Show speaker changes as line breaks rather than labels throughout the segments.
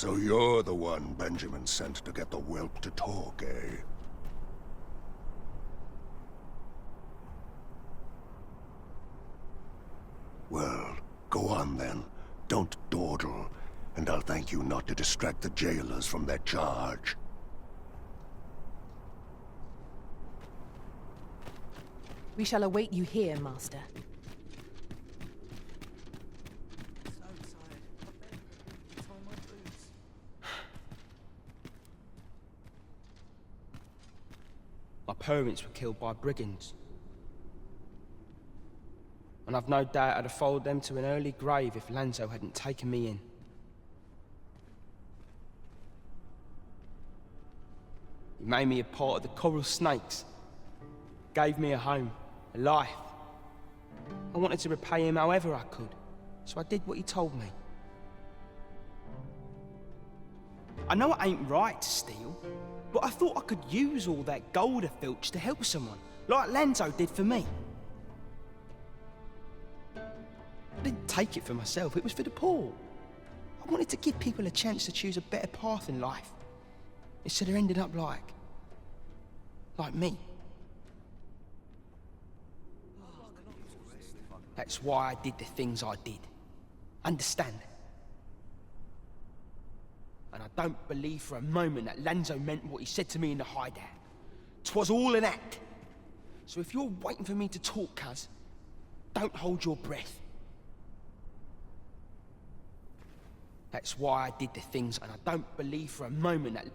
So you're the one Benjamin sent to get the whelp to talk, eh? Well, go on then. Don't dawdle, and I'll thank you not to distract the jailers from their charge.
We shall await you here, Master.
My parents were killed by brigands. And I've no doubt I'd have followed them to an early grave if Lanzo hadn't taken me in. He made me a part of the coral snakes. Gave me a home, a life. I wanted to repay him however I could, so I did what he told me. I know it ain't right to steal, but I thought I could use all that gold I filched to help someone, like Lanzo did for me. I didn't take it for myself, it was for the poor. I wanted to give people a chance to choose a better path in life, instead of ending up like me. That's why I did the things I did. Understand? And I don't believe for a moment that Lanzo meant what he said to me in the hideout. 'Twas all an act. So if you're waiting for me to talk, cuz, don't hold your breath. That's why I did the things, and I don't believe for a moment that...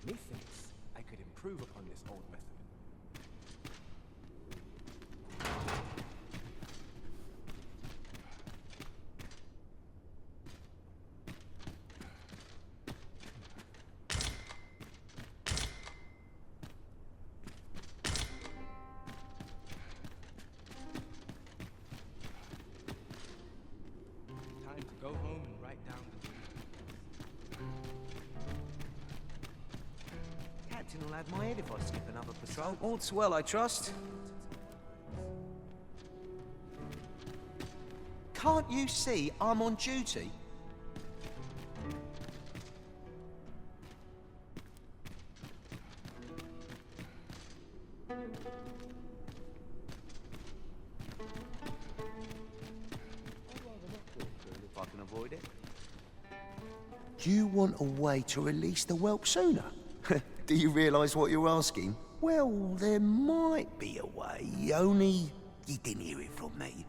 Methinks I could improve upon this old method. Time to go home and write down the...
Captain will have my head if I skip another patrol. All's well, I trust. Can't you see I'm on duty? If I can avoid it.
You want a way to release the whelp sooner? Do you realise what you're asking? Well, there might be a way, only you didn't hear it from me.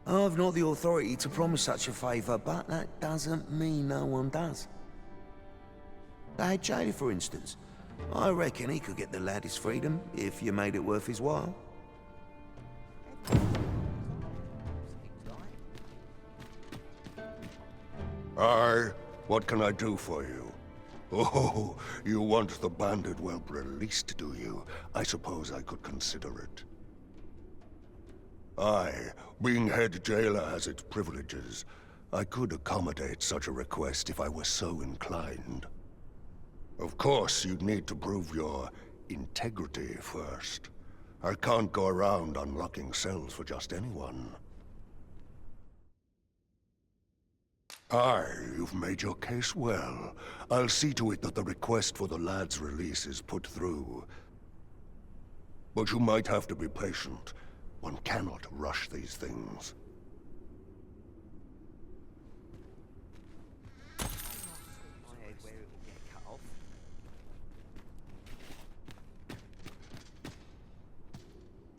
I've not the authority to promise such a favour, but that doesn't mean no one does. The head jailer, for instance. I reckon he could get the lad his freedom, if you made it worth his while.
Aye, what can I do for you? Oh, you want the banded whelp released, do you? I suppose I could consider it. Aye, being head jailer has its privileges. I could accommodate such a request if I were so inclined. Of course, you'd need to prove your integrity first. I can't go around unlocking cells for just anyone. Aye, you've made your case well. I'll see to it that the request for the lad's release is put through. But you might have to be patient. One cannot rush these things.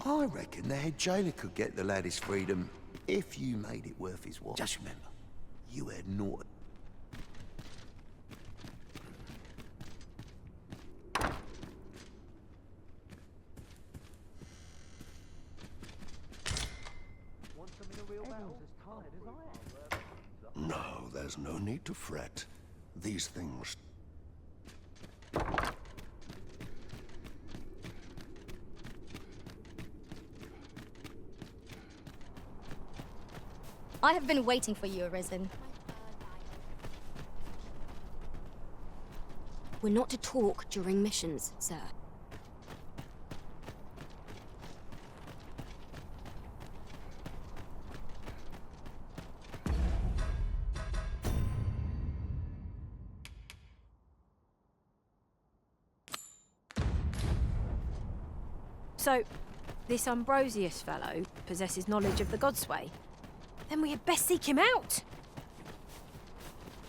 I reckon the head jailer could get the lad his freedom, if you made it worth his while. Just remember, you had naught.
No, there's no need to fret. These things...
I have been waiting for you, Arisen. We're not to talk during missions, sir.
So, this Ambrosius fellow possesses knowledge of the Godsway? Then we had best seek him out!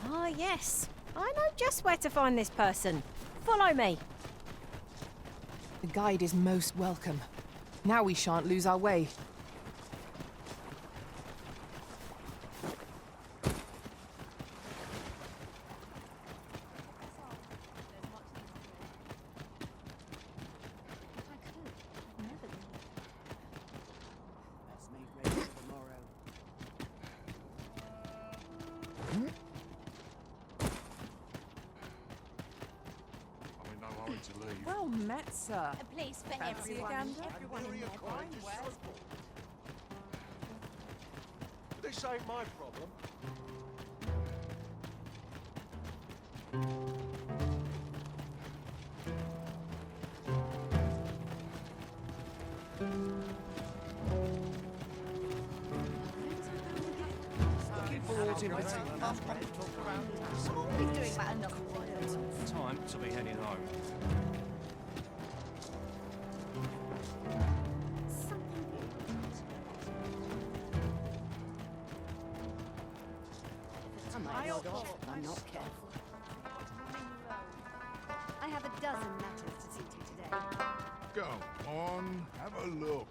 Ah, yes. I know just where to find this person. Follow me.
The guide is most welcome. Now we shan't lose our way.
Well met, sir.
A place for
Fancy
everyone.
a gander?
Everyone in their prime.
This ain't my problem.
Always doing that enough.
Time to be heading home.
I'm not careful.
I have a dozen matters to see to today.
Go on, have a look.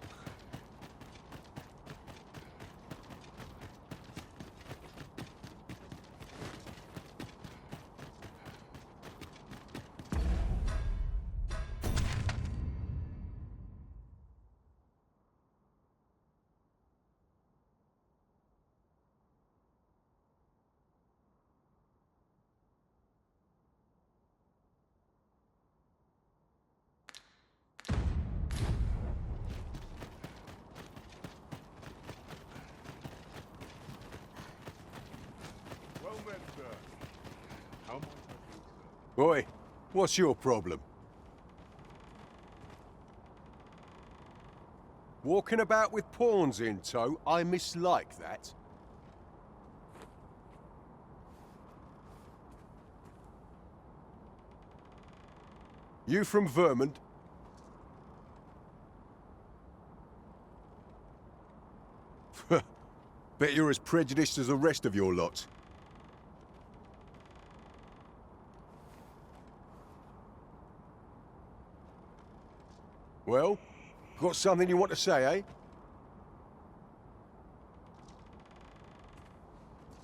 Well met, sir. How much?
Boy, what's your problem? Walking about with pawns in tow, I mislike that. You from Vermont? Bet you're as prejudiced as the rest of your lot. Well, got something you want to say, eh?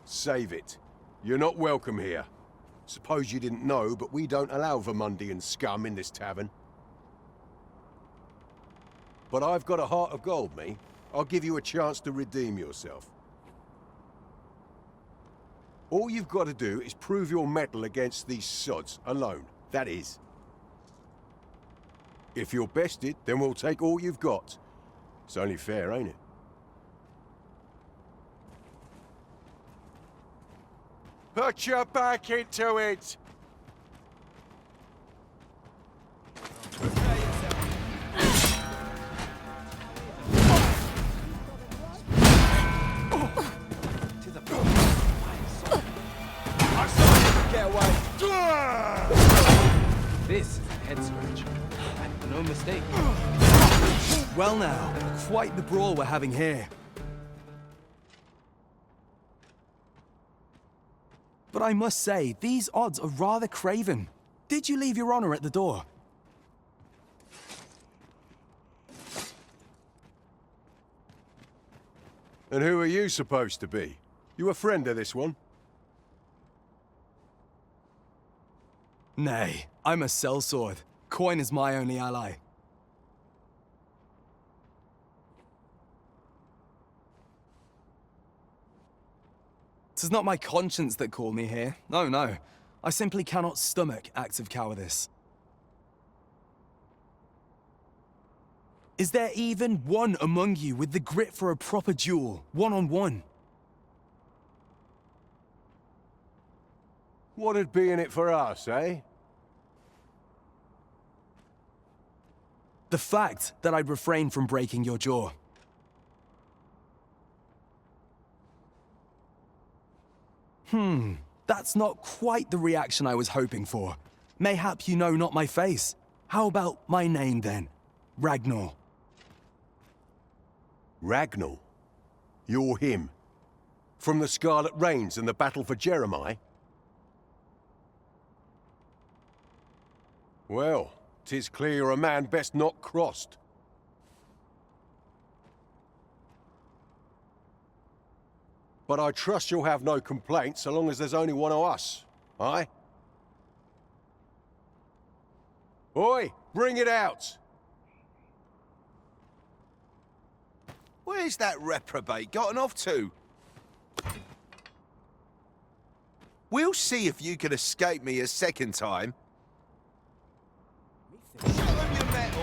Save it. You're not welcome here. Suppose you didn't know, but we don't allow Vermundian scum in this tavern. But I've got a heart of gold, me. I'll give you a chance to redeem yourself. All you've got to do is prove your mettle against these sods, alone. That is. If you're bested, then we'll take all you've got. It's only fair, ain't it? Put your back into it!
Get away.
This is a head scratch. No mistake.
Well now, quite the brawl we're having here. But I must say, these odds are rather craven. Did you leave your honor at the door?
And who are you supposed to be? You a friend of this one?
Nay, I'm a sellsword. Coin is my only ally. 'Tis not my conscience that called me here. No, no. I simply cannot stomach acts of cowardice. Is there even one among you with the grit for a proper duel, one-on-one?
What'd be in it for us, eh?
The fact that I'd refrain from breaking your jaw. That's not quite the reaction I was hoping for. Mayhap you know not my face. How about my name, then? Ragnar.
Ragnar? You're him? From the Scarlet Rains and the battle for Jeremiah? Well, 'tis clear you're a man best not crossed. But I trust you'll have no complaints so long as there's only one of us, aye? Oi, bring it out!
Where's that reprobate gotten off to? We'll see if you can escape me a second time. Show them your metal!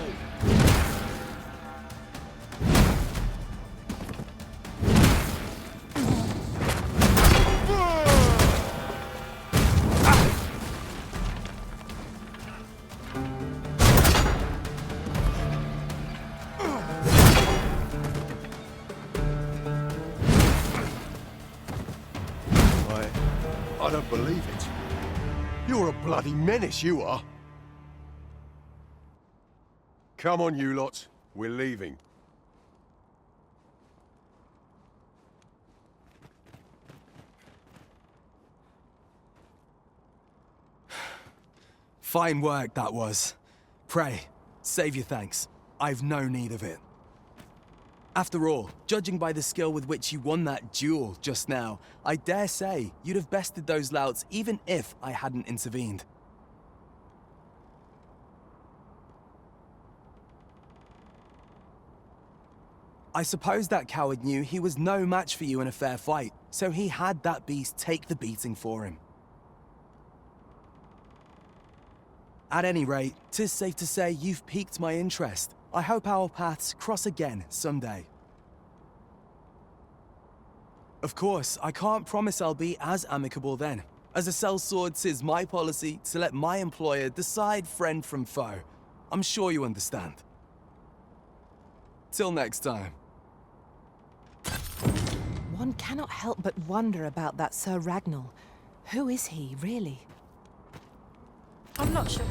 I don't believe it. You're a bloody menace, you are. Come on, you lot. We're leaving.
Fine work, that was. Pray, save your thanks. I've no need of it. After all, judging by the skill with which you won that duel just now, I dare say you'd have bested those louts even if I hadn't intervened. I suppose that coward knew he was no match for you in a fair fight, so he had that beast take the beating for him. At any rate, 'tis safe to say you've piqued my interest. I hope our paths cross again someday. Of course, I can't promise I'll be as amicable then. As a sellsword, 'tis my policy to let my employer decide friend from foe. I'm sure you understand. Till next time.
One cannot help but wonder about that Sir Ragnar. Who is he, really?
I'm not sure.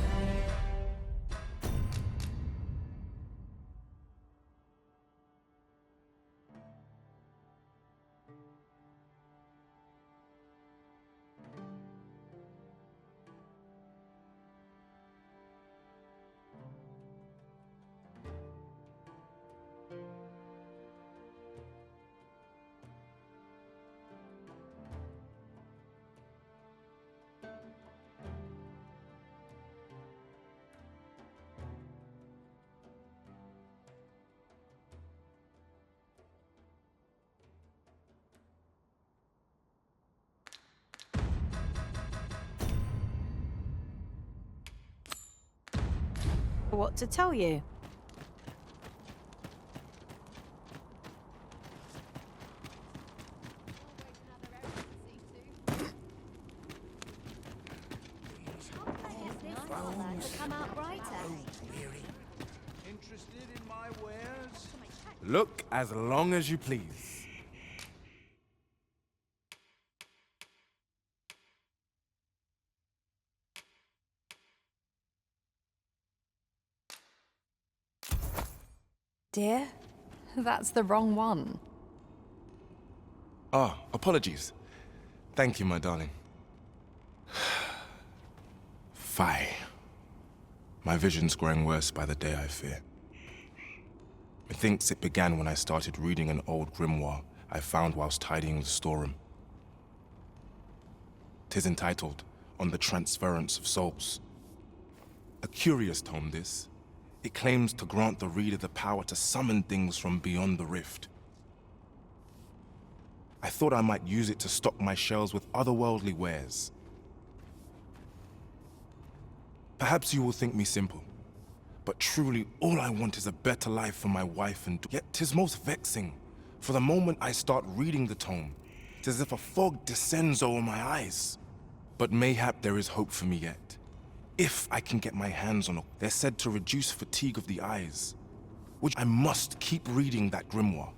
What to tell you?
Come out brighter.
Interested in my wares?
Look as long as you please.
Dear, that's the wrong one.
Ah, apologies. Thank you, my darling. Fie. My vision's growing worse by the day, I fear. Methinks it began when I started reading an old grimoire I found whilst tidying the storeroom. 'Tis entitled, On the Transference of Souls. A curious tome, this. It claims to grant the reader the power to summon things from beyond the rift. I thought I might use it to stock my shelves with otherworldly wares. Perhaps you will think me simple, but truly all I want is a better life for my wife and yet 'tis most vexing. For the moment I start reading the tome, 'tis as if a fog descends over my eyes. But mayhap there is hope for me yet. If I can get my hands on it, they're said to reduce fatigue of the eyes, which I must keep reading that grimoire.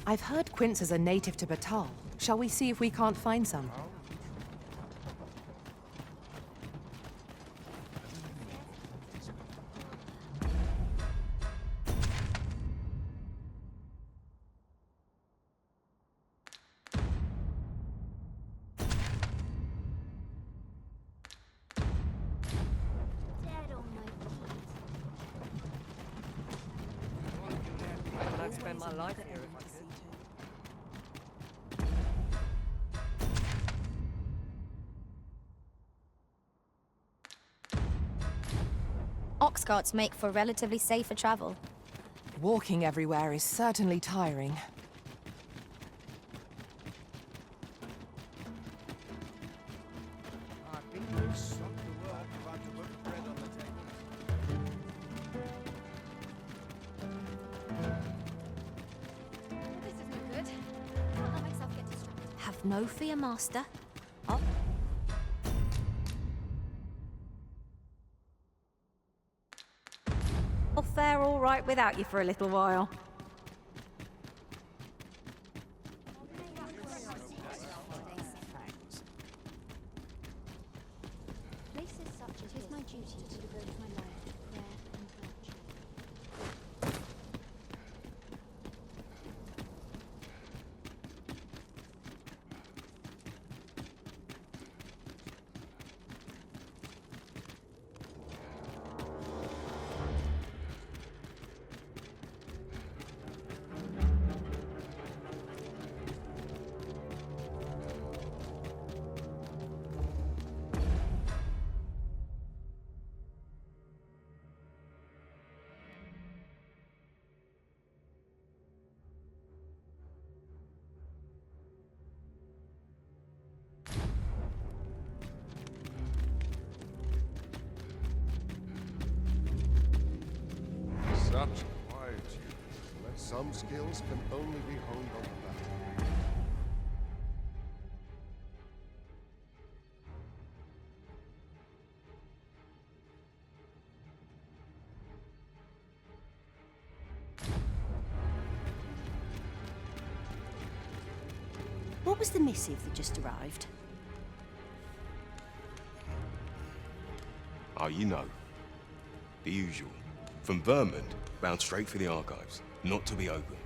I've heard Quince is a native to Batal. Shall we see if we can't find some?
I'd spend my life here if I could.
Ox carts make for relatively safer travel.
Walking everywhere is certainly tiring.
I think there's something to work about to put bread on the table.
This isn't good. Can't let myself get distracted.
Have no fear, Master.
I'll fare all right without you for a little while.
Places such as it is my duty to devote my life to prayer and virtue.
Such quietude. Some skills can only be honed on the battle.
What was the missive that just arrived?
Oh, you know. The usual. From Vermund, bound straight for the archives, not to be opened.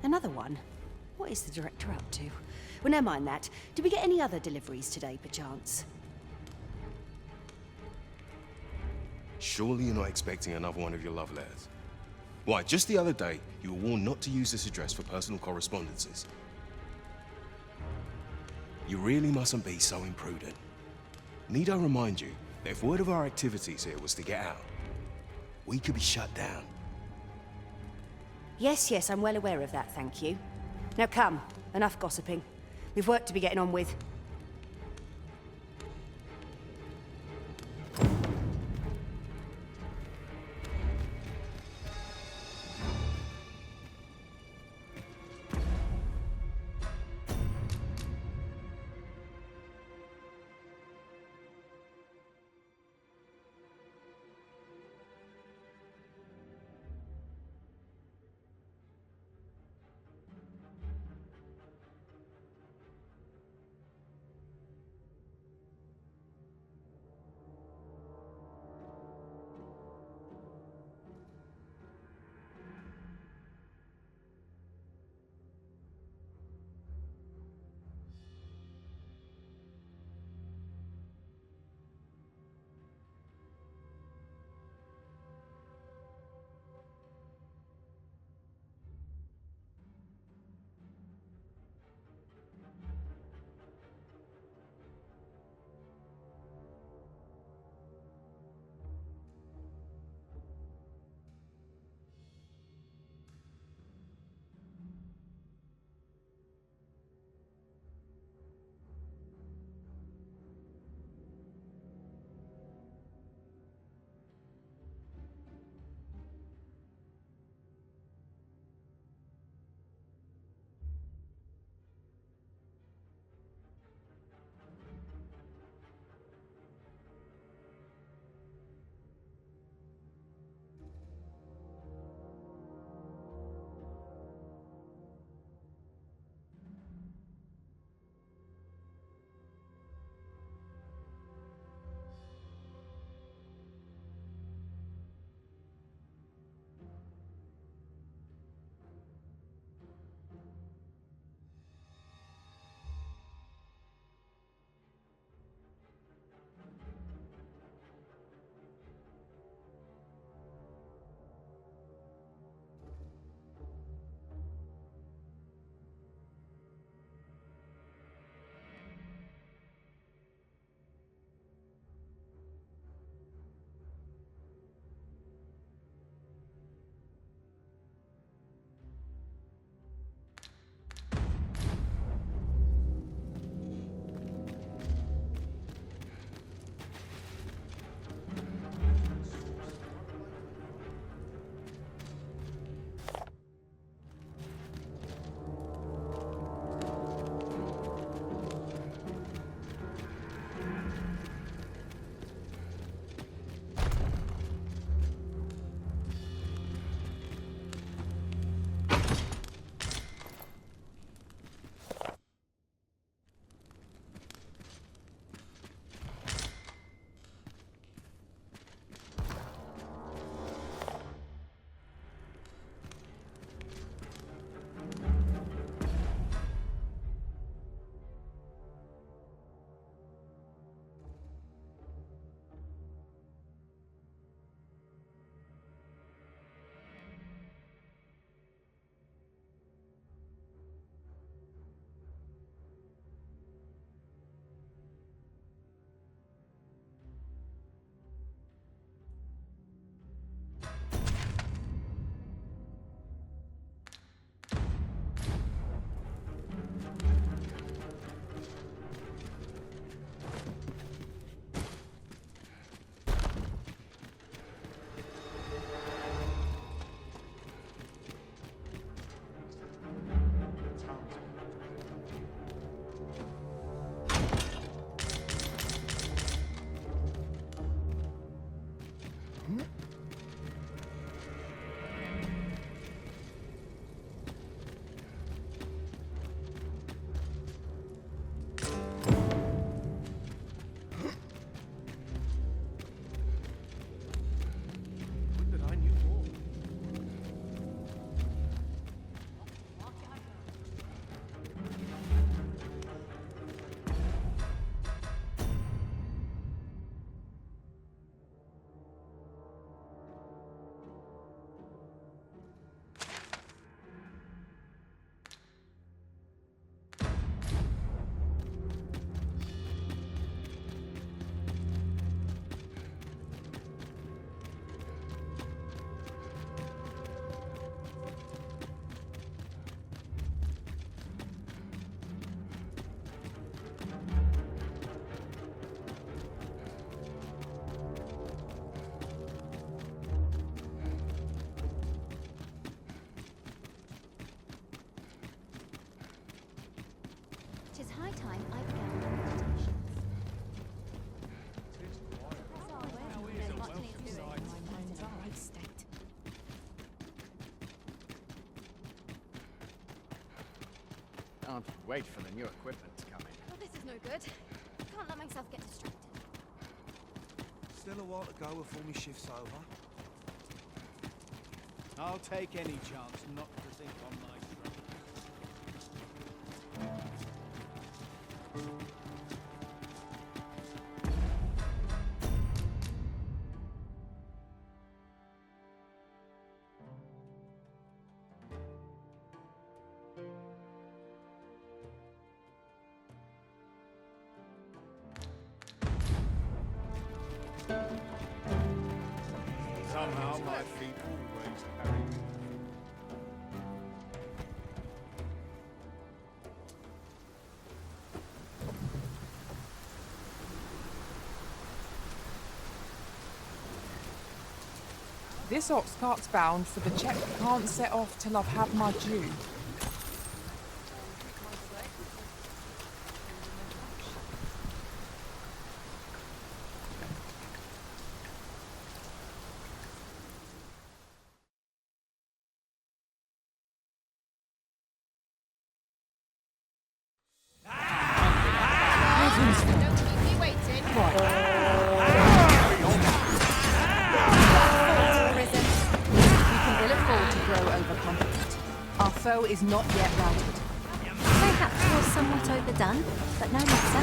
Another one? What is the director up to? Well, never mind that. Did we get any other deliveries today, perchance?
Surely you're not expecting another one of your love letters. Why, just the other day, you were warned not to use this address for personal correspondences. You really mustn't be so imprudent. Need I remind you that if word of our activities here was to get out, we could be shut down.
Yes, I'm well aware of that, thank you. Now come, enough gossiping. We've work to be getting on with.
wait for the new equipment to come in.
Well, this is no good. Can't let myself get distracted.
Still a while to go before my shift's over.
I'll take any chance not to think on my
Somehow my feet always carry me.
This ox cart's bound for the check can't set off till I've had my due.
Don't keep me waiting.
We can ill afford to grow overconfident. Our foe is not yet routed.
Perhaps was somewhat overdone, but no matter.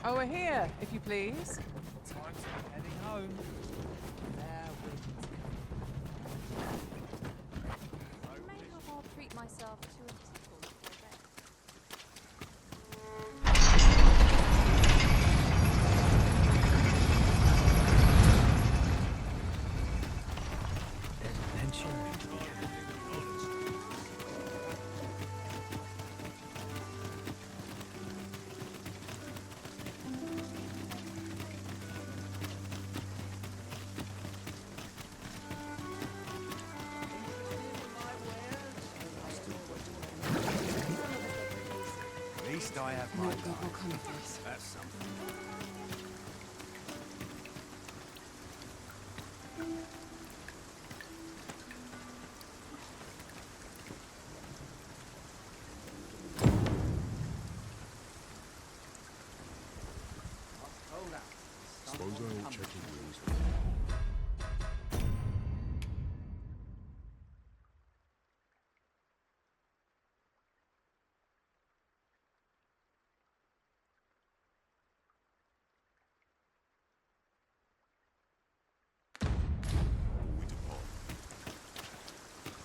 Over here, if you please.
time to be heading home.
May not all treat myself to a tickle for that.
At least I have my
More people come of this.
That's something.
Suppose I ought check your wheels.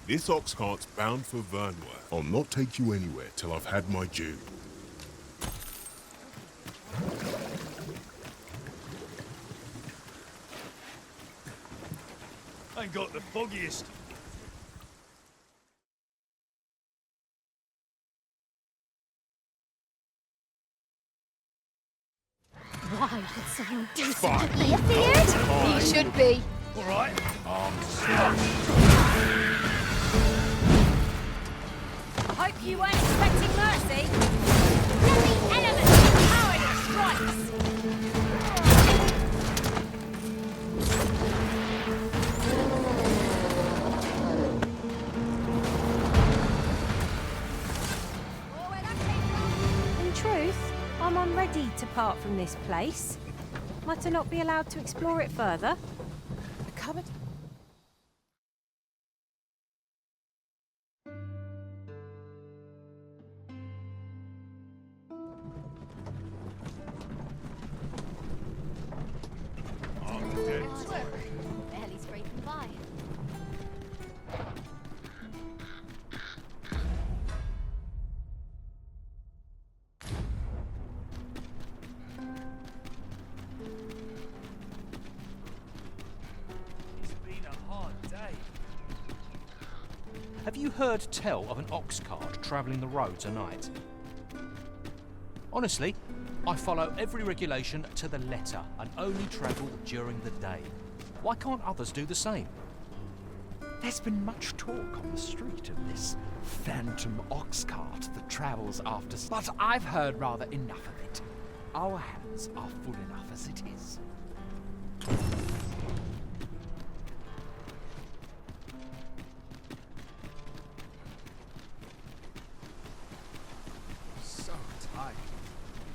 This ox cart's bound for Vernworth. I'll not take you anywhere till I've had my due.
Ain't got the foggiest.
Why would someone do such a thing? Feared? He should be.
All right.
I hope you weren't expecting mercy. Let the elements of cowardice strikes. In truth, I'm unready to part from this place. Might I not be allowed to explore it further?
The cupboard?
Barely scraping by.
It's been a hard day. Have you heard tell of an ox cart travelling the road tonight? Honestly, I follow every regulation to the letter and only travel during the day. Why can't others do the same?
There's been much talk on the street of this phantom ox cart that travels after... But I've heard rather enough of it. Our hands are full enough as it is. So tight.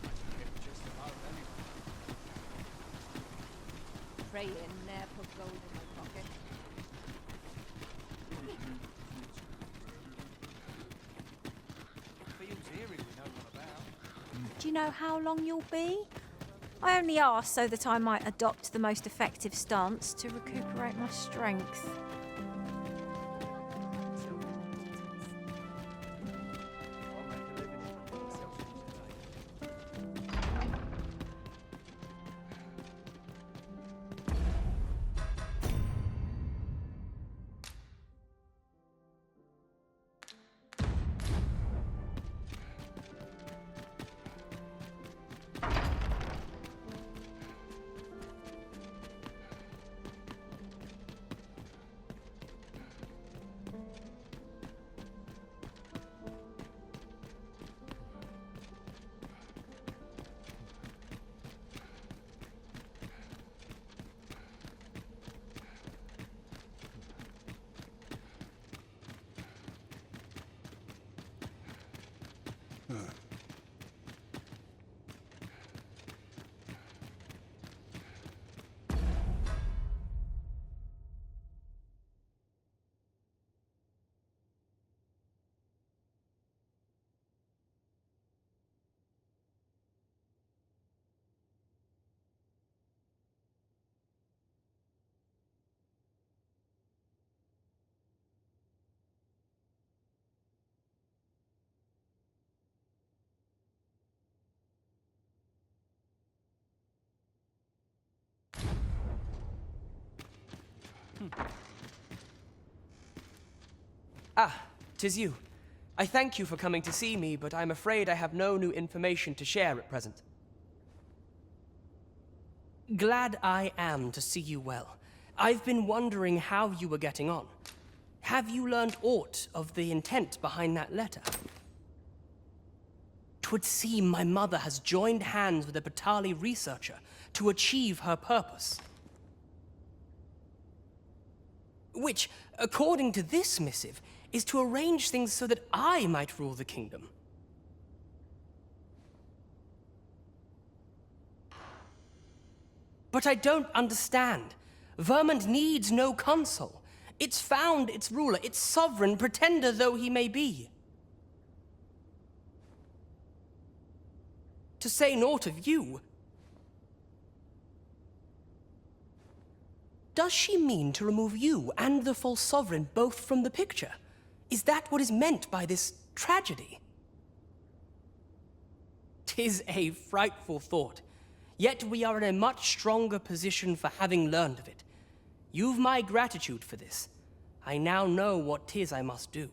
I can hit just about anyone.
Praying ne'er put gold in my pocket.
Fields eerie we know all about.
Do you know how long you'll be? I only asked so that I might adopt the most effective stance to recuperate my strength.
Ah, 'tis you. I thank you for coming to see me, but I'm afraid I have no new information to share at present. Glad I am to see you well. I've been wondering how you were getting on. Have you learned aught of the intent behind that letter? 'Twould seem my mother has joined hands with a Batali researcher to achieve her purpose. Which, according to this missive, is to arrange things so that I might rule the kingdom. But I don't understand. Vermont needs no consul. It's found its ruler, its sovereign, pretender though he may be. To say naught of you, does she mean to remove you and the false sovereign both from the picture? Is that what is meant by this tragedy? 'Tis a frightful thought, yet we are in a much stronger position for having learned of it. You've my gratitude for this. I now know what 'tis I must do.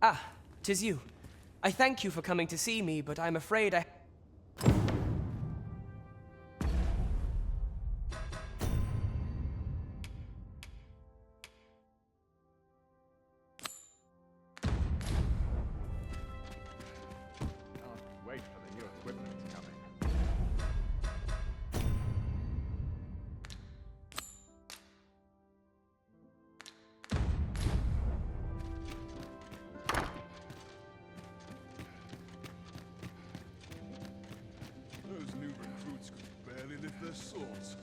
Ah, 'tis you. I thank you for coming to see me, but I'm afraid I...
Can't wait for the new equipment coming.
Those new recruits could barely lift their swords.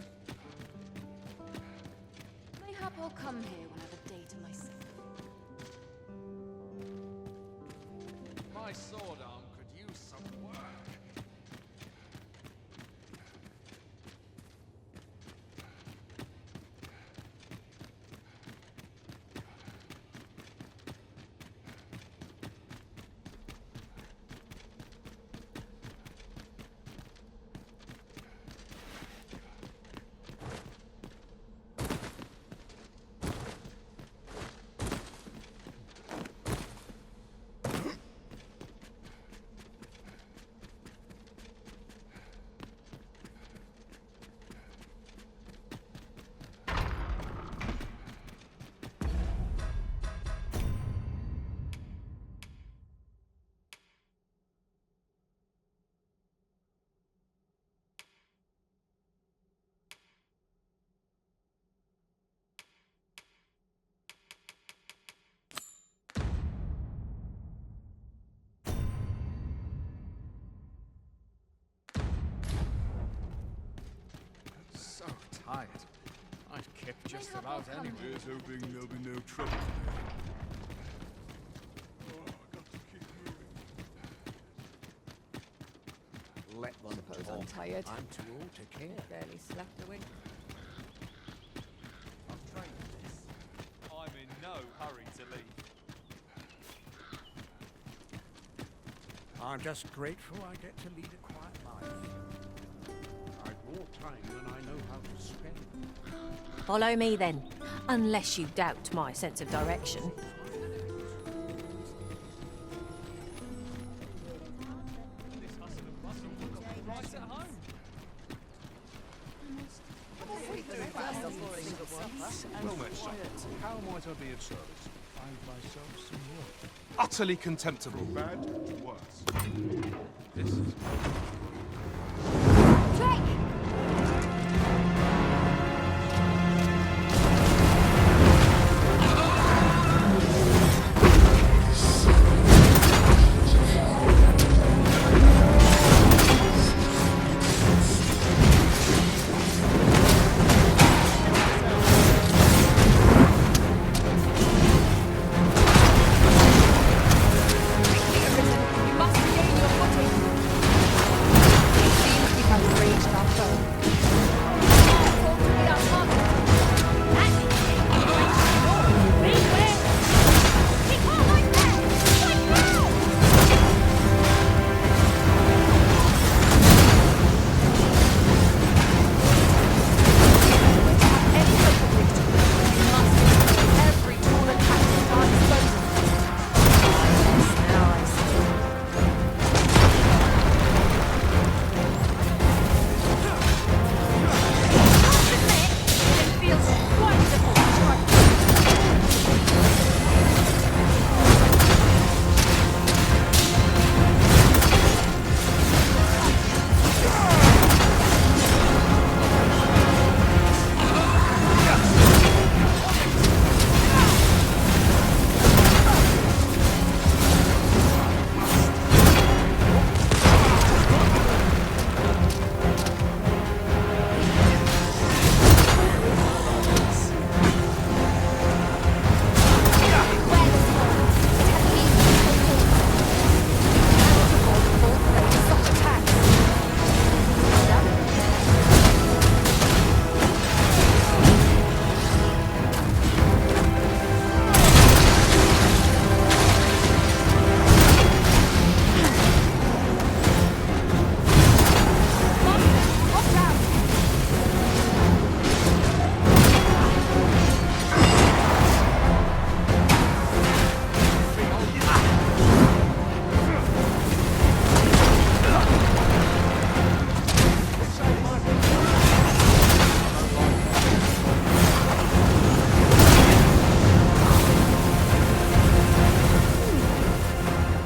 Mayhap I'll come here when I've a day to myself.
My sword arm could use some work. quiet. I'd keep just about anywhere.
Here's hoping there'll be no trouble today. Oh, I got to keep moving.
Let them
Suppose
talk.
I'm tired.
I'm too old to care.
Barely slept a wink.
I've trained for this.
I'm in no hurry to leave.
I'm just grateful I get to lead a quiet life. I've more time than I know how to spend.
Follow me then, unless you doubt my sense of direction.
This hustle and bustle will be right at home.
Well met, sir. How might I be of service? Find myself some work. Utterly contemptible. Bad, worse. This is...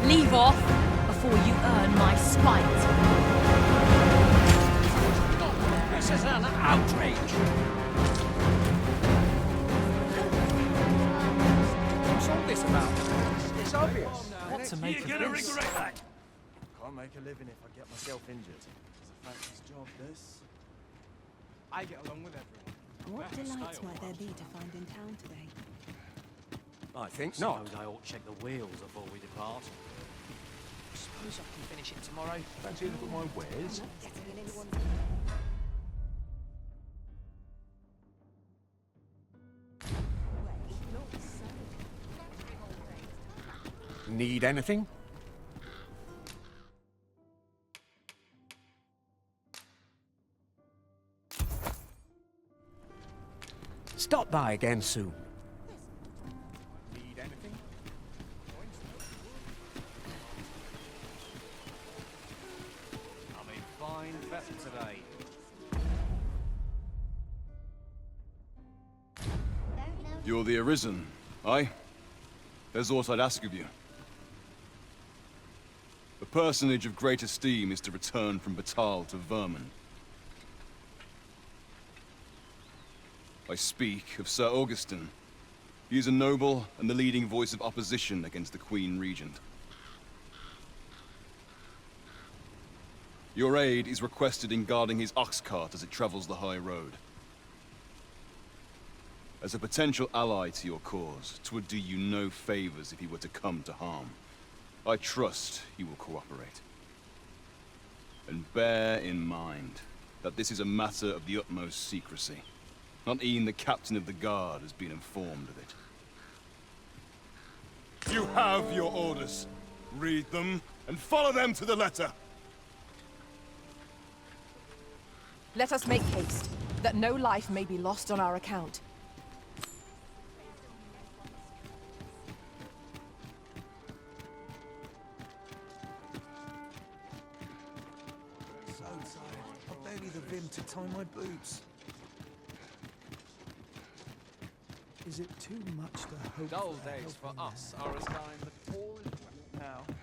Leave off before you earn my spite.
This is an outrage! What's all this about? It's obvious.
What to make of this?
that.
Can't make a living if I get myself injured. It's a thankless job, this.
I get along with everyone.
What delights might there be to find in town today?
I think not.
Suppose I ought to check the wheels before we depart.
Suppose I can finish it tomorrow.
Fancy a look at my wares?
Getting in anyone's...
Need anything? Stop by again soon. Need anything?
I'm in fine vessel today.
You're the Arisen, aye? There's aught I'd ask of you. A personage of great esteem is to return from Batal to Vermin. I speak of Sir Augustin. He is a noble and the leading voice of opposition against the Queen Regent. Your aid is requested in guarding his ox cart as it travels the high road. As a potential ally to your cause, 'twould do you no favors if he were to come to harm. I trust he will cooperate. And bear in mind that this is a matter of the utmost secrecy. Not even the captain of the guard has been informed of it. You have your orders. Read them, and follow them to the letter.
Let us make haste, that no life may be lost on our account.
So tired. I've barely the vim to tie my boots. Is it too much to hope?
Dull days for us are a sign that all is well.
Now,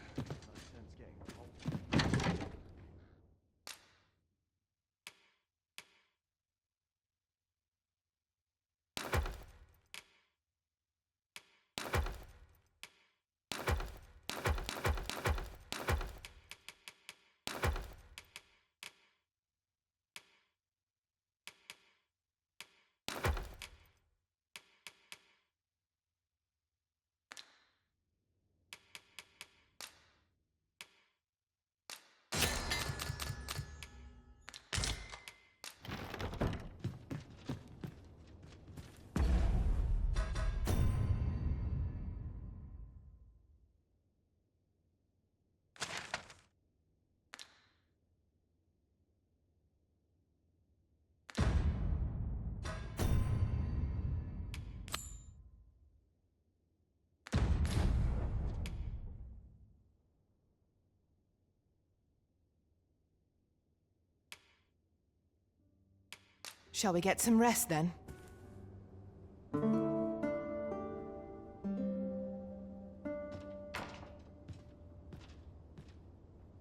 Shall we get some rest then?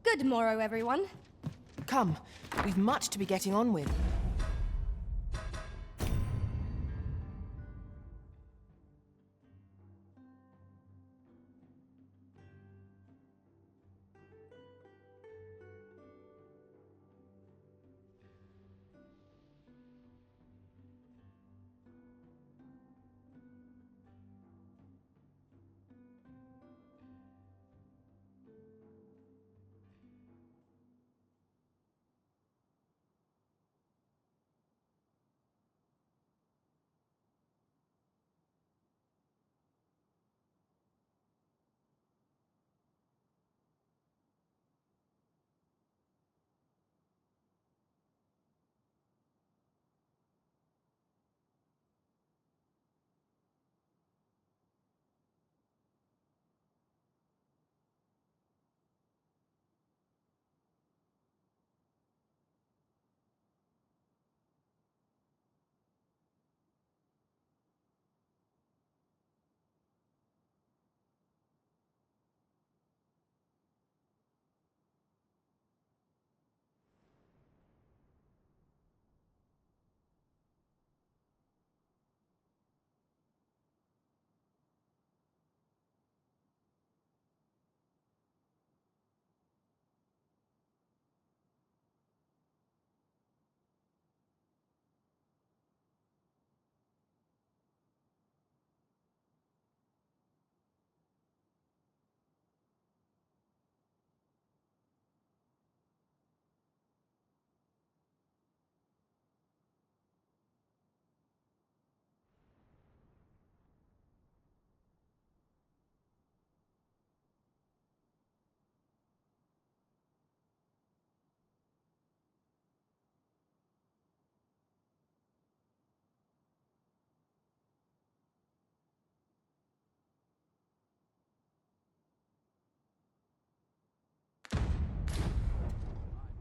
Good morrow, everyone.
Come, we've much to be getting on with.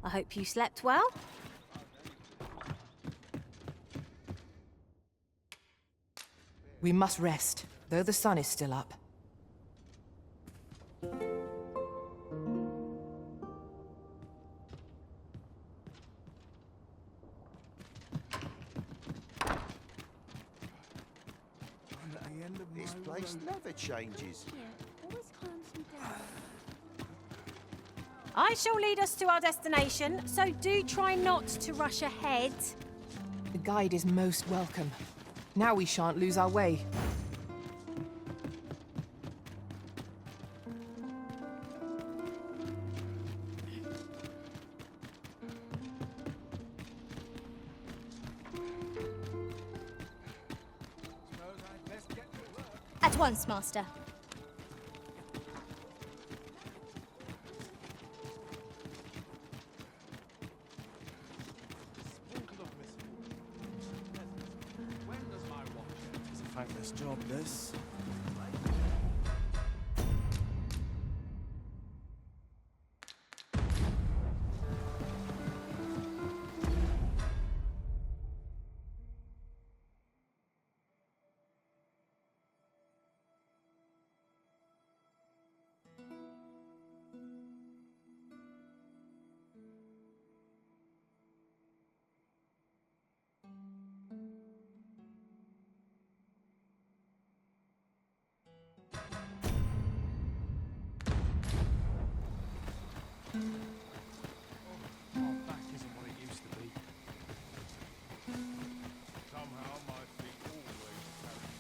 I hope you slept well.
We must rest, though the sun is still up.
This place never changes.
I shall lead us to our destination, so do try not to rush ahead.
The guide is most welcome. Now we shan't lose our way.
At once, Master.
It's a thankless job, this.
My back isn't what it used to be. Somehow my feet always carry me.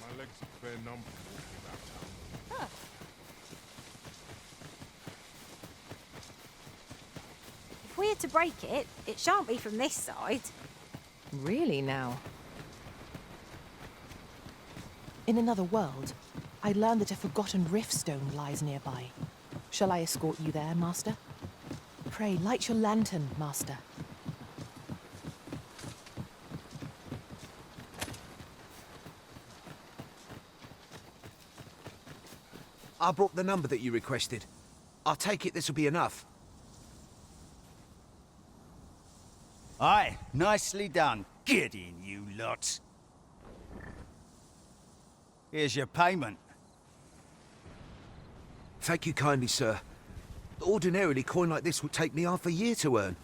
My legs are fair numb from walking about town.
If we are to break it, it shan't be from this side.
Really now? In another world, I learned that a forgotten riftstone lies nearby. Shall I escort you there, Master? Pray, light your lantern, Master.
I brought the number that you requested. I take it this will be enough.
Aye, nicely done. Get in, you lot. Here's your payment.
Thank you kindly, sir. Ordinarily, coin like this would take me half a year to earn.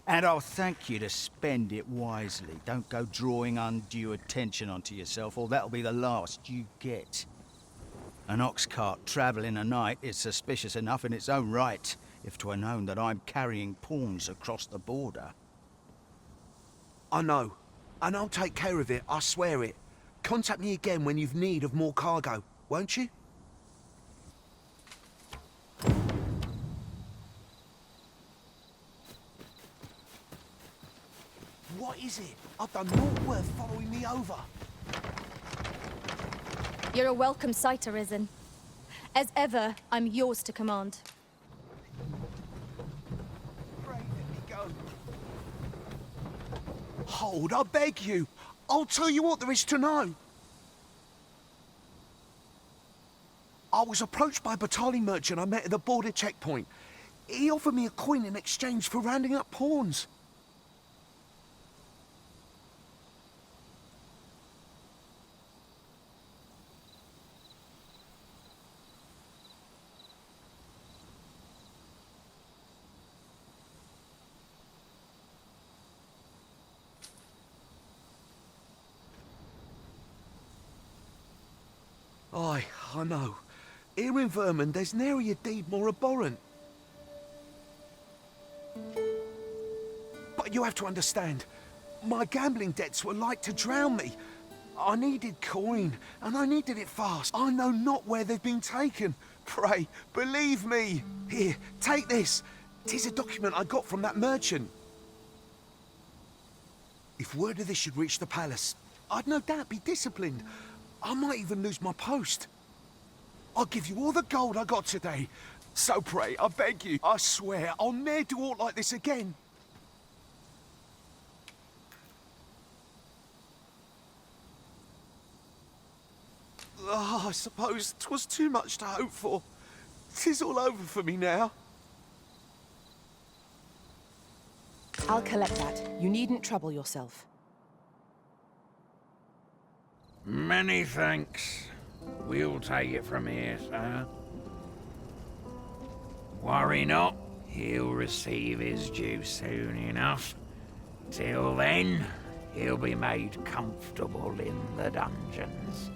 And I'll thank you to spend it wisely. Don't go drawing undue attention onto yourself, or that'll be the last you get. An ox cart travelling a night is suspicious enough in its own right, if 'twere known that I'm carrying pawns across the border.
I know, and I'll take care of it, I swear it. Contact me again when you've need of more cargo, won't you? What is it? I've done naught worth following me over.
You're a welcome sight, Arisen. As ever, I'm yours to command.
Pray, let me go. Hold, I beg you. I'll tell you what there is to know. I was approached by a battalion merchant I met at the border checkpoint. He offered me a coin in exchange for rounding up pawns. Aye, I know. Here in Vermund, there's nary a deed more abhorrent. But you have to understand, my gambling debts were like to drown me. I needed coin, and I needed it fast. I know not where they've been taken. Pray, believe me. Here, take this. 'Tis a document I got from that merchant. If word of this should reach the palace, I'd no doubt be disciplined. I might even lose my post. I'll give you all the gold I got today. So pray, I beg you, I swear, I'll ne'er do aught like this again. Oh, I suppose 'twas too much to hope for. 'Tis all over for me now.
I'll collect that. You needn't trouble yourself.
Many thanks. We'll take it from here, sir. Worry not, he'll receive his due soon enough. Till then, he'll be made comfortable in the dungeons.